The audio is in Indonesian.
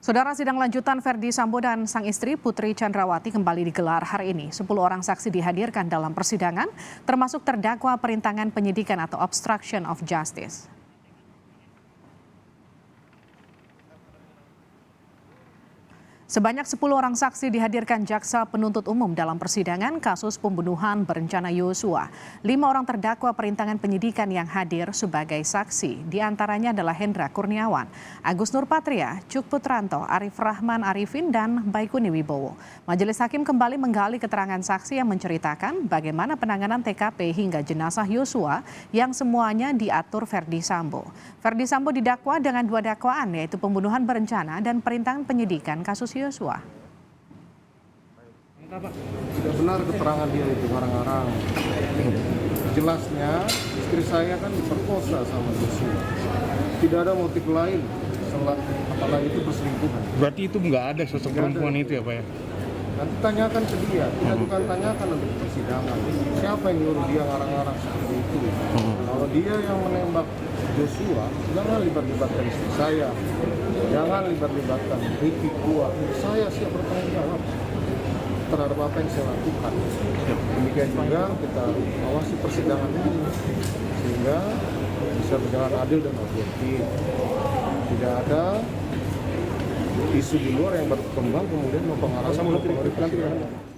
Saudara, sidang lanjutan Verdi Sambo dan sang istri Putri Chandrawati kembali digelar hari ini. 10 orang saksi dihadirkan dalam persidangan, termasuk terdakwa perintangan penyidikan atau obstruction of justice. Sebanyak 10 orang saksi dihadirkan jaksa penuntut umum dalam persidangan kasus pembunuhan berencana Yosua. 5 orang terdakwa perintangan penyidikan yang hadir sebagai saksi, diantaranya adalah Hendra Kurniawan, Agus Nurpatria, Cuk Putranto, Arif Rahman Arifin, dan Baikuni Wibowo. Majelis Hakim kembali menggali keterangan saksi yang menceritakan bagaimana penanganan TKP hingga jenazah Yosua yang semuanya diatur Verdi Sambo. Verdi Sambo didakwa dengan 2 dakwaan, yaitu pembunuhan berencana dan perintangan penyidikan kasus Yosua. Tidak benar keterangan dia itu ngarang-ngarang. Jelasnya istri saya kan diperkosa sama Yosua. Tidak ada motif lain apalagi itu perselingkuhan. Berarti itu nggak ada sosok perempuan itu ya Pak ya? Nanti tanyakan ke dia, kita bukan tanyakan untuk persidangan. Siapa yang nyuruh dia ngarang-ngarang seperti itu? Kalau dia yang menembak Yosua, jangan libat-libatkan istri saya. Jangan libat-libatkan Ricky Kuat. Saya siap bertanggung jawab terhadap apa yang saya lakukan. Demikian juga kita awasi persidangan ini sehingga bisa berjalan adil dan objektif. Tidak ada isu di luar yang berkembang kemudian mempengaruhi persidangan.